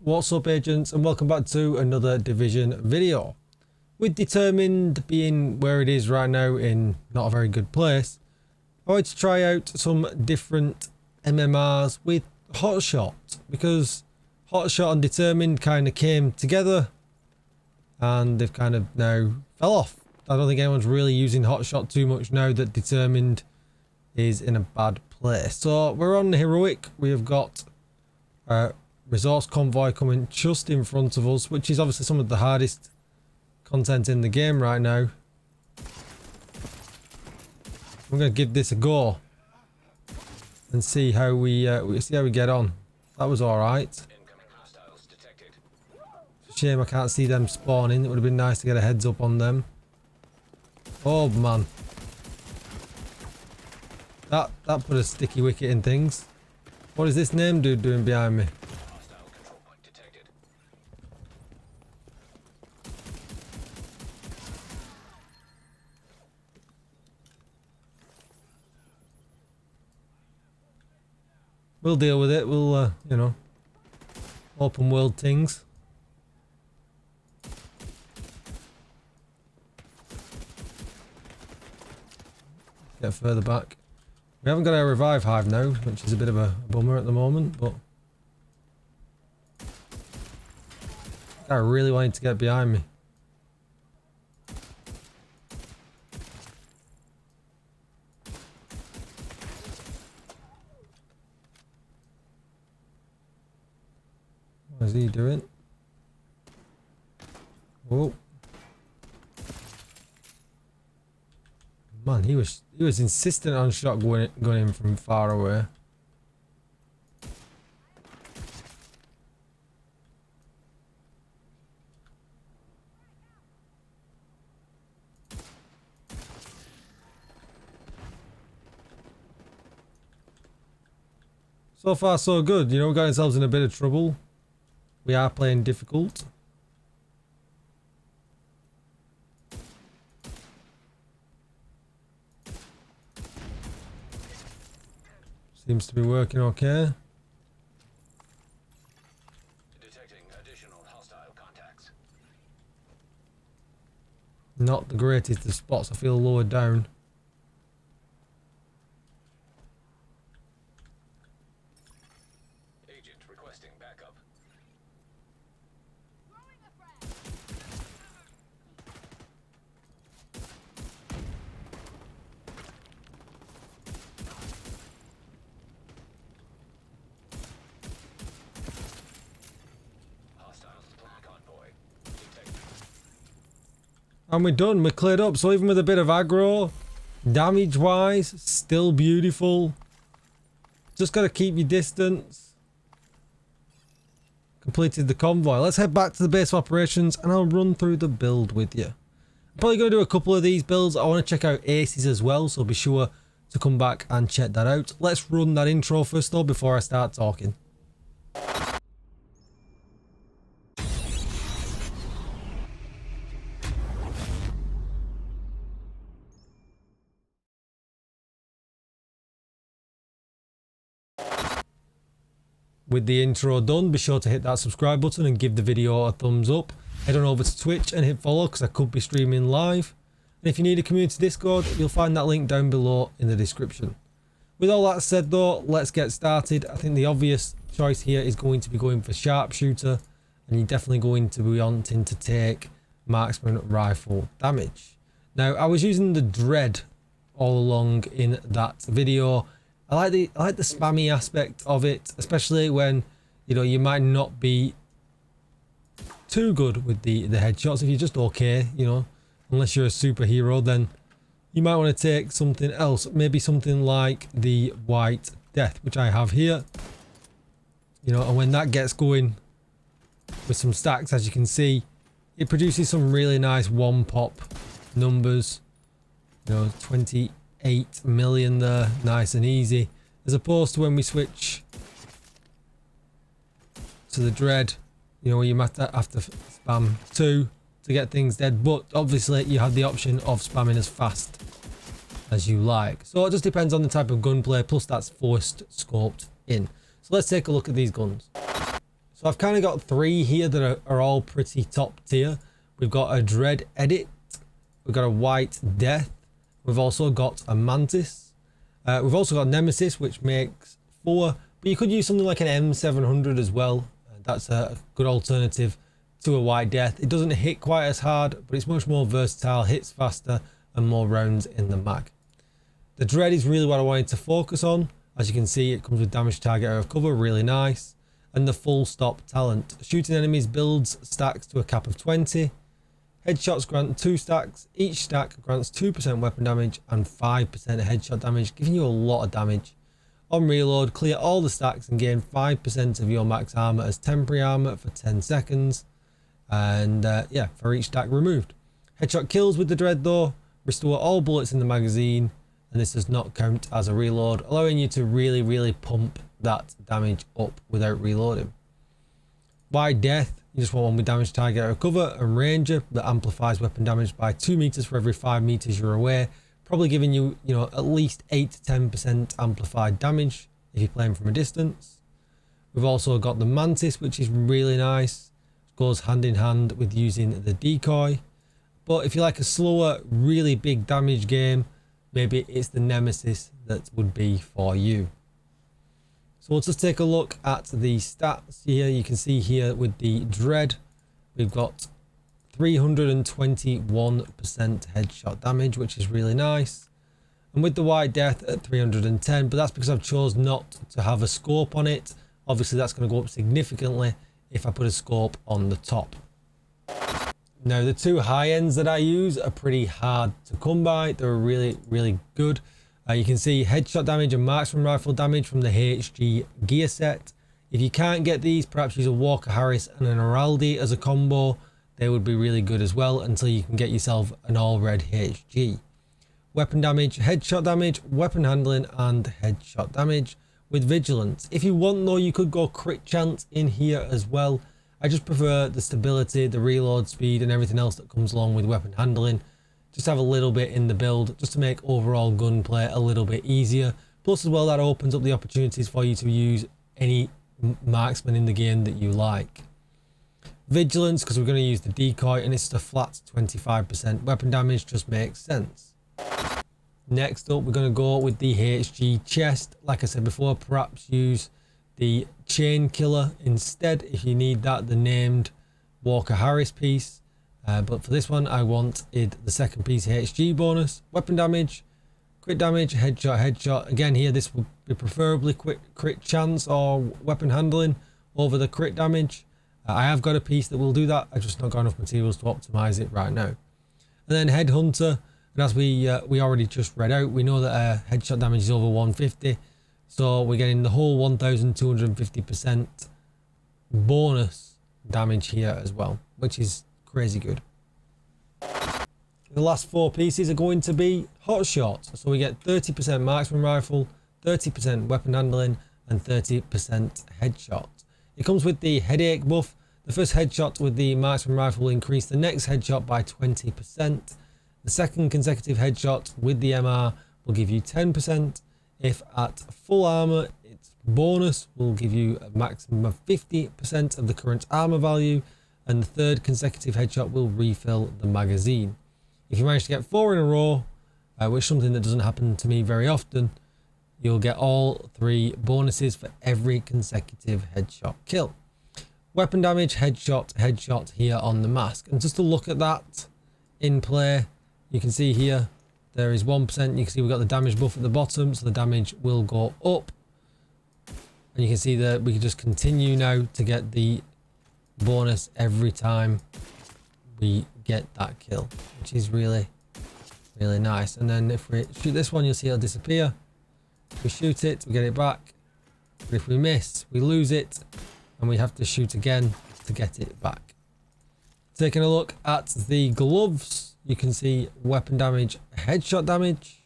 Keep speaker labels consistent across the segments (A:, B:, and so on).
A: What's up, agents, and welcome back to another Division video. With Determined being where it is right now in not a very good place, I wanted to try out some different MMRs with Hotshot, because Hotshot and Determined kind of came together and they've kind of now fell off. I don't think anyone's really using Hotshot too much now that Determined is in a bad place. So we're on Heroic. We have got resource convoy coming just in front of us, which is obviously some of the hardest content in the game right now. We're going to give this a go and see how we get on. That was all right. Shame I can't see them spawning. It would have been nice to get a heads up on them. Oh man, that put a sticky wicket in things. What is this name dude doing behind me? We'll deal with it. We'll, you know, open world things. Get further back. We haven't got our revive hive now, which is a bit of a bummer at the moment, but I really wanted to get behind me. What is he doing? Whoa. Man, he was insistent on shot going in from far away. So far so good, you know, we got ourselves in a bit of trouble. We are playing difficult. Seems to be working okay.
B: Detecting additional hostile contacts.
A: Not the greatest of spots. I feel lower down.
B: Agent requesting backup.
A: And we're done. We're cleared up. So even with a bit of aggro, damage wise, still beautiful. Just got to keep your distance. Completed the convoy. Let's head back to the base of operations and I'll run through the build with you. I'm probably going to do a couple of these builds. I want to check out aces as well, so be sure to come back and check that out. Let's run that intro first though before I start talking. With the intro done, be sure to hit that subscribe button and give the video a thumbs up. Head on over to Twitch and hit follow because I could be streaming live. And if you need a community Discord, you'll find that link down below in the description. With all that said though, let's get started. I think the obvious choice here is going to be going for sharpshooter, and you're definitely going to be wanting to take marksman rifle damage. Now, I was using the dread all along in that video. I like the spammy aspect of it, especially when, you know, you might not be too good with the headshots. If you're just okay, you know, unless you're a superhero, then you might want to take something else. Maybe something like the White Death, which I have here. You know, and when that gets going with some stacks, as you can see, it produces some really nice one pop numbers. You know, 28 million there, nice and easy, as opposed to when we switch to the dread, you know, where you might have to spam 2 to get things dead, but obviously you have the option of spamming as fast as you like. So it just depends on the type of gunplay, plus that's forced scoped in. So let's take a look at these guns. So I've kind of got three here that are all pretty top tier. We've got a Dread Edit, we've got a White Death, we've also got a Mantis, we've also got Nemesis, which makes 4, but you could use something like an M700 as well. That's a good alternative to a White Death. It doesn't hit quite as hard, but it's much more versatile, hits faster, and more rounds in the mag. The Dread is really what I wanted to focus on. As you can see, it comes with damage target out of cover, really nice. And the full stop talent. Shooting enemies builds stacks to a cap of 20. Headshots grant 2 stacks. Each stack grants 2% weapon damage and 5% headshot damage, giving you a lot of damage. On reload, clear all the stacks and gain 5% of your max armor as temporary armor for 10 seconds. And yeah, for each stack removed. Headshot kills with the Dread though, restore all bullets in the magazine, and this does not count as a reload, allowing you to really pump that damage up without reloading. White Death, you just want one with damage target out of cover and ranger that amplifies weapon damage by 2 meters for every 5 meters you're away, probably giving you, at least 8 to 10% amplified damage if you're playing from a distance. We've also got the Mantis, which is really nice. It goes hand in hand with using the decoy. But if you like a slower, really big damage game, maybe it's the Nemesis that would be for you. So we'll just take a look at the stats here. You can see here with the Dread, we've got 321% headshot damage, which is really nice. And with the White Death at 310, but that's because I've chosen not to have a scope on it. Obviously that's going to go up significantly if I put a scope on the top. Now the 2 high ends that I use are pretty hard to come by. They're really good. You can see headshot damage and marksman rifle damage from the HG gear set. If you can't get these, perhaps use a Walker Harris and an Araldi as a combo. They would be really good as well until you can get yourself an all red HG. Weapon damage, headshot damage, weapon handling, and headshot damage with vigilance. If you want though, you could go crit chance in here as well. I just prefer the stability, the reload speed, and everything else that comes along with weapon handling. Just have a little bit in the build just to make overall gunplay a little bit easier. Plus as well, that opens up the opportunities for you to use any marksman in the game that you like. Vigilance, because we're going to use the decoy, and it's just a flat 25% weapon damage, just makes sense. Next up, we're going to go with the HG chest. Like I said before, perhaps use the chain killer instead if you need that, the named Walker Harris piece. But for this one, I wanted the second piece HG bonus. Weapon damage, crit damage, headshot. Again here, this would be preferably crit chance or weapon handling over the crit damage. I have got a piece that will do that. I've just not got enough materials to optimize it right now. And then Headhunter. And as we already just read out, we know that headshot damage is over 150. So we're getting the whole 1250% bonus damage here as well, which is crazy good. The last 4 pieces are going to be hot shots. So we get 30% marksman rifle, 30% weapon handling, and 30% headshot. It comes with the headache buff. The first headshot with the marksman rifle will increase the next headshot by 20%. The second consecutive headshot with the MR will give you 10%. If at full armor, its bonus will give you a maximum of 50% of the current armor value. And the third consecutive headshot will refill the magazine. If you manage to get 4 in a row, which is something that doesn't happen to me very often, you'll get all 3 bonuses for every consecutive headshot kill. Weapon damage, headshot here on the mask. And just to look at that in play, you can see here there is 1%. You can see we've got the damage buff at the bottom, so the damage will go up. And you can see that we can just continue now to get the bonus every time we get that kill, which is really nice. And then if we shoot this one, you'll see it'll disappear. If we shoot it, we get it back. But if we miss, we lose it, and we have to shoot again to get it back. Taking a look at the gloves, you can see weapon damage, headshot damage.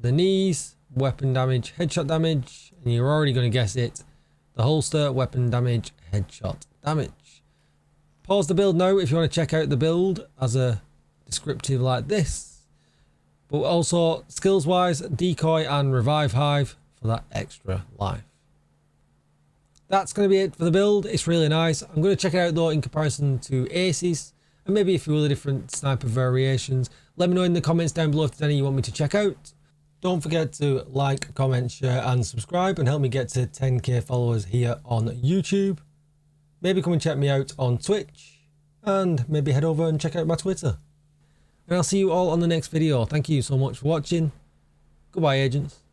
A: The knees, weapon damage, headshot damage, and you're already going to guess it. The holster, weapon damage, headshot damage. Pause the build now if you want to check out the build as a descriptive like this. But also skills wise, decoy and revive hive for that extra life. That's going to be it for the build. It's really nice. I'm going to check it out though in comparison to Aces and maybe a few other different sniper variations. Let me know in the comments down below if there's any you want me to check out. Don't forget to like, comment, share and subscribe and help me get to 10k followers here on YouTube. Maybe come and check me out on Twitch and maybe head over and check out my Twitter. And I'll see you all on the next video. Thank you so much for watching. Goodbye, agents.